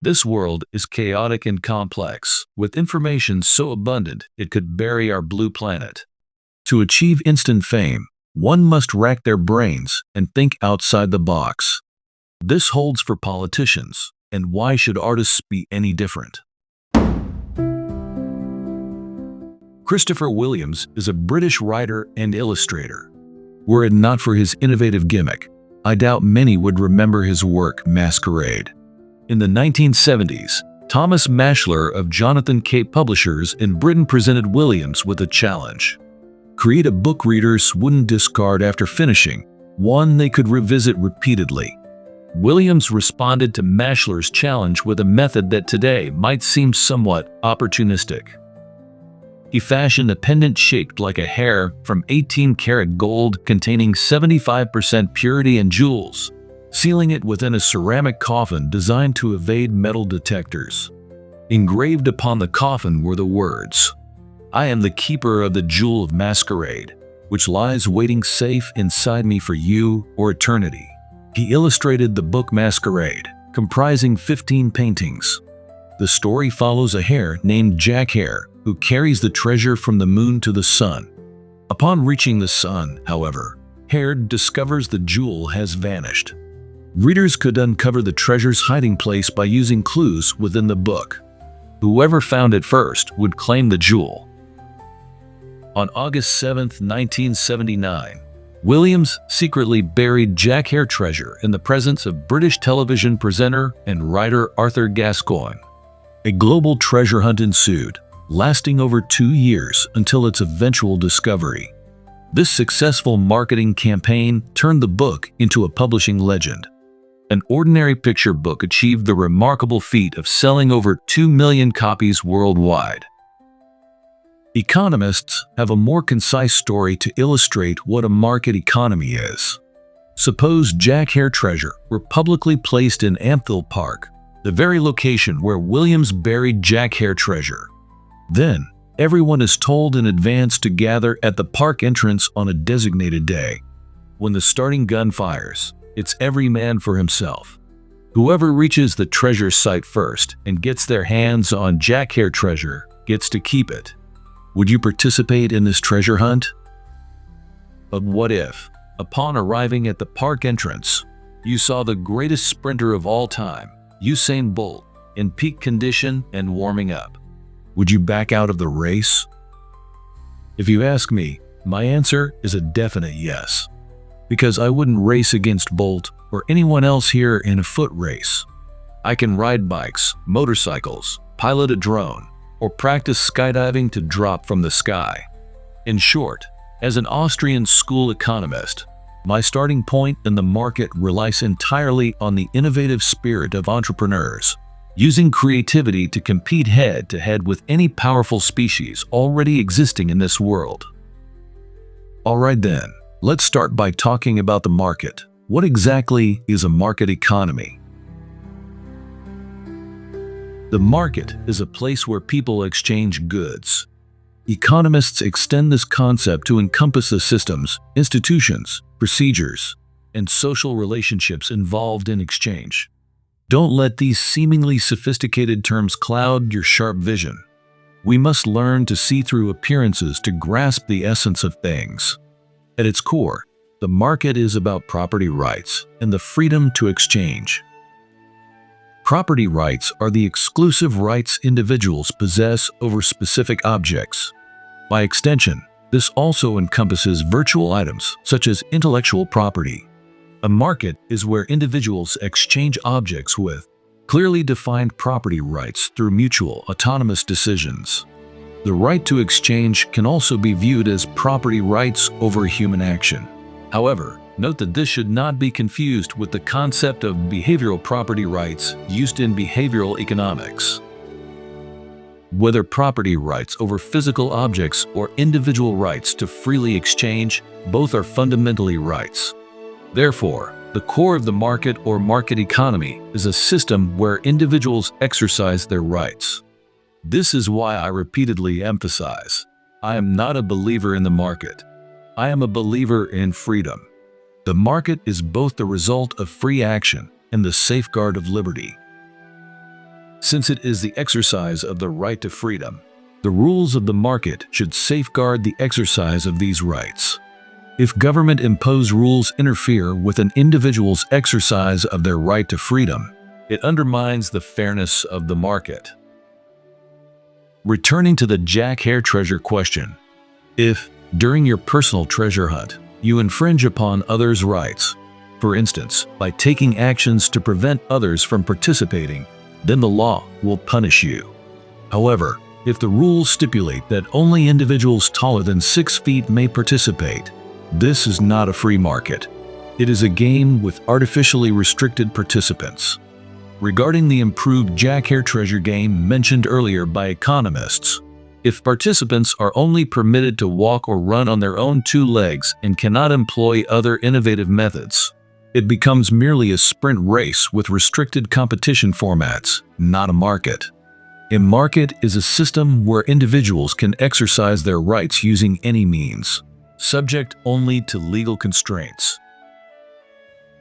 This world is chaotic and complex, with information so abundant it could bury our blue planet. To achieve instant fame, one must rack their brains and think outside the box. This holds for politicians, and why should artists be any different? Christopher Williams is a British writer and illustrator. Were it not for his innovative gimmick, I doubt many would remember his work Masquerade. In the 1970s, Thomas Maschler of Jonathan Cape Publishers in Britain presented Williams with a challenge. Create a book readers wouldn't discard after finishing, one they could revisit repeatedly. Williams responded to Maschler's challenge with a method that today might seem somewhat opportunistic. He fashioned a pendant shaped like a hair from 18-karat gold containing 75% purity and jewels, sealing it within a ceramic coffin designed to evade metal detectors. Engraved upon the coffin were the words, "I am the keeper of the jewel of Masquerade, which lies waiting safe inside me for you or eternity." He illustrated the book Masquerade, comprising 15 paintings. The story follows a hare named Jack Hare, who carries the treasure from the moon to the sun. Upon reaching the sun, however, Hare discovers the jewel has vanished. Readers could uncover the treasure's hiding place by using clues within the book. Whoever found it first would claim the jewel. On August 7, 1979, Williams secretly buried Jack Hare treasure in the presence of British television presenter and writer Arthur Gascoigne. A global treasure hunt ensued, lasting over 2 years until its eventual discovery. This successful marketing campaign turned the book into a publishing legend. An ordinary picture book achieved the remarkable feat of selling over 2 million copies worldwide. Economists have a more concise story to illustrate what a market economy is. Suppose Jack Hare treasure were publicly placed in Ampthill Park, the very location where Williams buried Jack Hare treasure. Then, everyone is told in advance to gather at the park entrance on a designated day. When the starting gun fires, it's every man for himself. Whoever reaches the treasure site first and gets their hands on Jack Hare treasure gets to keep it. Would you participate in this treasure hunt? But what if, upon arriving at the park entrance, you saw the greatest sprinter of all time, Usain Bolt, in peak condition and warming up? Would you back out of the race? If you ask me, my answer is a definite yes. Because I wouldn't race against Bolt or anyone else here in a foot race. I can ride bikes, motorcycles, pilot a drone, or practice skydiving to drop from the sky. In short, as an Austrian school economist, my starting point in the market relies entirely on the innovative spirit of entrepreneurs, using creativity to compete head-to-head with any powerful species already existing in this world. Alright then, let's start by talking about the market. What exactly is a market economy? The market is a place where people exchange goods. Economists extend this concept to encompass the systems, institutions, procedures, and social relationships involved in exchange. Don't let these seemingly sophisticated terms cloud your sharp vision. We must learn to see through appearances to grasp the essence of things. At its core, the market is about property rights and the freedom to exchange. Property rights are the exclusive rights individuals possess over specific objects. By extension, this also encompasses virtual items such as intellectual property. A market is where individuals exchange objects with clearly defined property rights through mutual, autonomous decisions. The right to exchange can also be viewed as property rights over human action. However, note that this should not be confused with the concept of behavioral property rights used in behavioral economics. Whether property rights over physical objects or individual rights to freely exchange, both are fundamentally rights. Therefore, the core of the market or market economy is a system where individuals exercise their rights. This is why I repeatedly emphasize, I am not a believer in the market. I am a believer in freedom. The market is both the result of free action and the safeguard of liberty. since it is the exercise of the right to freedom. The rules of the market should safeguard the exercise of these rights. If government-imposed rules interfere with an individual's exercise of their right to freedom, it undermines the fairness of the market. Returning to the Hare Treasure question, if, during your personal treasure hunt, you infringe upon others' rights, for instance, by taking actions to prevent others from participating, then the law will punish you. However, if the rules stipulate that only individuals taller than 6 feet may participate, this is not a free market. It is a game with artificially restricted participants. Regarding the improved Hare Treasure game mentioned earlier by economists, if participants are only permitted to walk or run on their own 2 legs and cannot employ other innovative methods, it becomes merely a sprint race with restricted competition formats, not a market. A market is a system where individuals can exercise their rights using any means, subject only to legal constraints.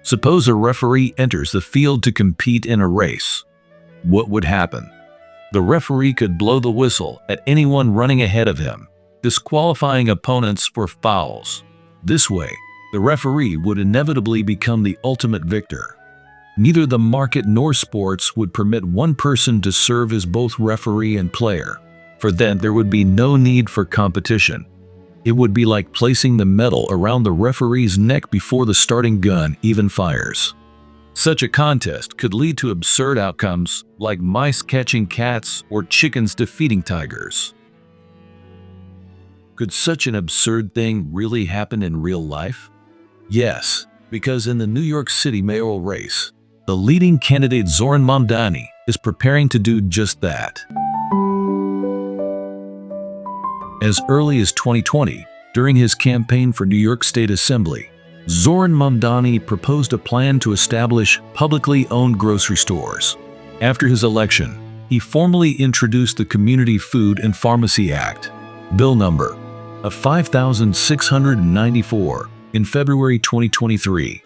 Suppose a referee enters the field to compete in a race. What would happen? The referee could blow the whistle at anyone running ahead of him, disqualifying opponents for fouls. This way, the referee would inevitably become the ultimate victor. Neither the market nor sports would permit one person to serve as both referee and player, for then there would be no need for competition. It would be like placing the medal around the referee's neck before the starting gun even fires. Such a contest could lead to absurd outcomes like mice catching cats or chickens defeating tigers. Could such an absurd thing really happen in real life? Yes, because in the New York City mayoral race, the leading candidate Zohran Mamdani is preparing to do just that. As early as 2020, during his campaign for New York State Assembly, Zohran Mamdani proposed a plan to establish publicly owned grocery stores. After his election, he formally introduced the Community Food and Pharmacy Act, Bill number 5694, in February 2023.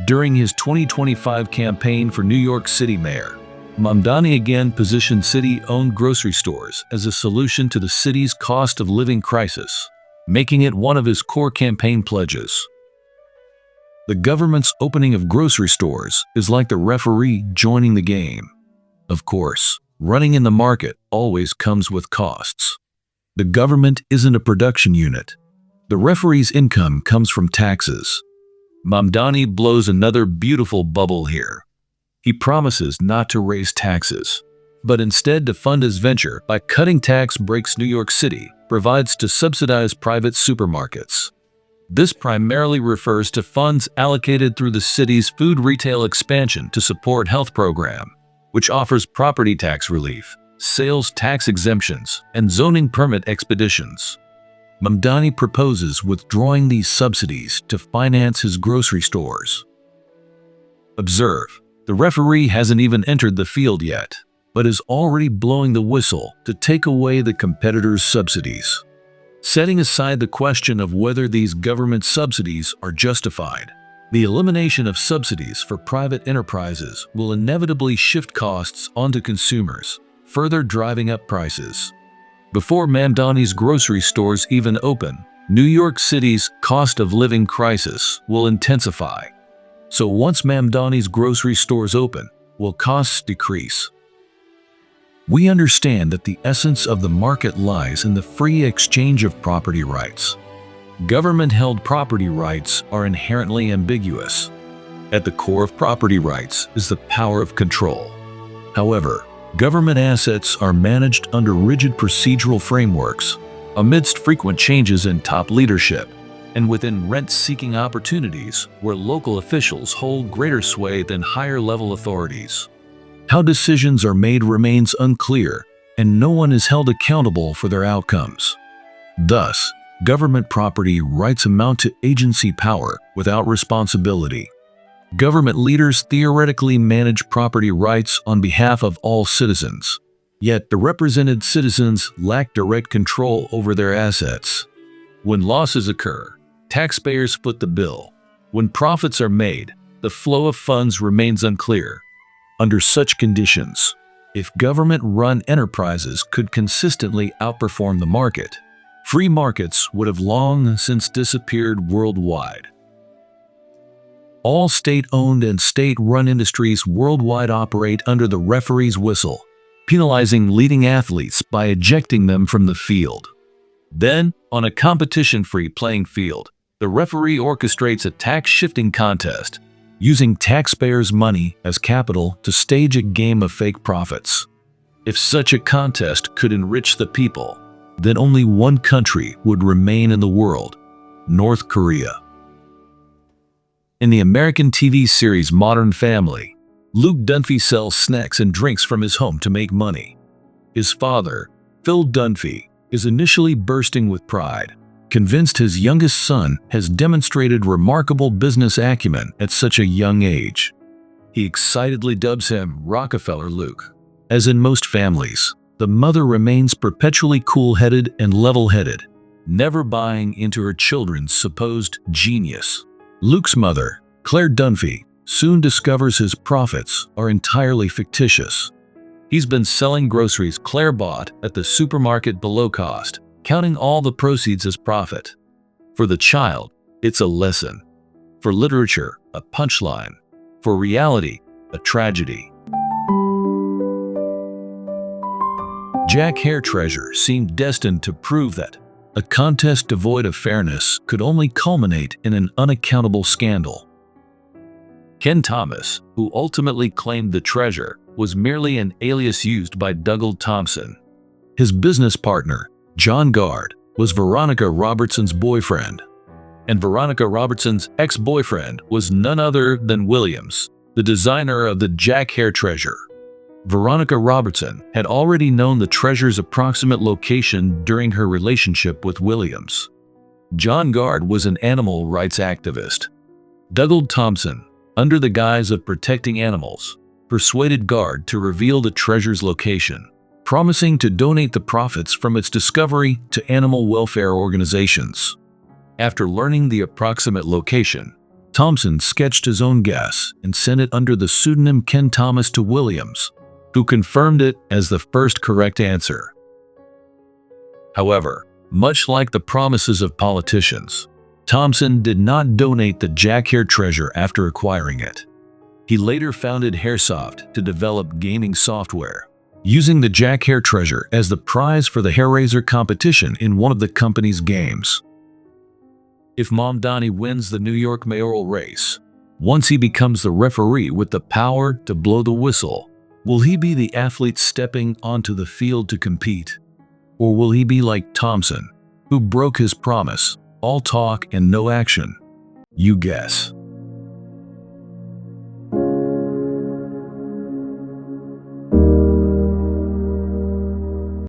During his 2025 campaign for New York City mayor, Mamdani again positioned city-owned grocery stores as a solution to the city's cost of living crisis, making it one of his core campaign pledges. The government's opening of grocery stores is like the referee joining the game. Of course, running in the market always comes with costs. The government isn't a production unit. The referee's income comes from taxes. Mamdani blows another beautiful bubble here. He promises not to raise taxes, but instead to fund his venture by cutting tax breaks New York City provides to subsidize private supermarkets. This primarily refers to funds allocated through the city's food retail expansion to support health program, which offers property tax relief, sales tax exemptions, and zoning permit expeditions. Mamdani proposes withdrawing these subsidies to finance his grocery stores. Observe, the referee hasn't even entered the field yet, but is already blowing the whistle to take away the competitor's subsidies. Setting aside the question of whether these government subsidies are justified, the elimination of subsidies for private enterprises will inevitably shift costs onto consumers, further driving up prices. Before Mamdani's grocery stores even open, New York City's cost of living crisis will intensify. So once Mamdani's grocery stores open, will costs decrease? We understand that the essence of the market lies in the free exchange of property rights. Government-held property rights are inherently ambiguous. At the core of property rights is the power of control. However, government assets are managed under rigid procedural frameworks, amidst frequent changes in top leadership, and within rent-seeking opportunities where local officials hold greater sway than higher-level authorities. How decisions are made remains unclear, and no one is held accountable for their outcomes. Thus, government property rights amount to agency power without responsibility. Government leaders theoretically manage property rights on behalf of all citizens, yet the represented citizens lack direct control over their assets. When losses occur, taxpayers foot the bill. When profits are made, the flow of funds remains unclear. Under such conditions, If government-run enterprises could consistently outperform the market, free markets would have long since disappeared worldwide. All state-owned and state-run industries worldwide operate under the referee's whistle, penalizing leading athletes by ejecting them from the field. Then, on a competition-free playing field, the referee orchestrates a tax-shifting contest, using taxpayers' money as capital to stage a game of fake profits. If such a contest could enrich the people, then only one country would remain in the world: North Korea. In the American TV series Modern Family, Luke Dunphy sells snacks and drinks from his home to make money. His father, Phil Dunphy, is initially bursting with pride, convinced his youngest son has demonstrated remarkable business acumen at such a young age. He excitedly dubs him Rockefeller Luke. As in most families, the mother remains perpetually cool-headed and level-headed, never buying into her children's supposed genius. Luke's mother, Claire Dunphy, soon discovers his profits are entirely fictitious. He's been selling groceries Claire bought at the supermarket below cost, counting all the proceeds as profit. For the child, it's a lesson. For literature, a punchline. For reality, a tragedy. Jack Hare Treasure seemed destined to prove that a contest devoid of fairness could only culminate in an unaccountable scandal. Ken Thomas, who ultimately claimed the treasure, was merely an alias used by Dougald Thompson. His business partner, John Gard, was Veronica Robertson's boyfriend. And Veronica Robertson's ex-boyfriend was none other than Williams, the designer of the Jack Hare Treasure. Veronica Robertson had already known the treasure's approximate location during her relationship with Williams. John Gard was an animal rights activist. Dougald Thompson, under the guise of protecting animals, persuaded Gard to reveal the treasure's location, promising to donate the profits from its discovery to animal welfare organizations. After learning the approximate location, Thompson sketched his own guess and sent it under the pseudonym Ken Thomas to Williams, who confirmed it as the first correct answer. However, much like the promises of politicians, Thompson did not donate the Jack Hare Treasure after acquiring it. He later founded Haresoft to develop gaming software, using the Jack Hare Treasure as the prize for the hair raiser competition in one of the company's games. If Mamdani wins the New York mayoral race, once he becomes the referee with the power to blow the whistle, will he be the athlete stepping onto the field to compete? Or will he be like Thompson, who broke his promise, all talk and no action? You guess.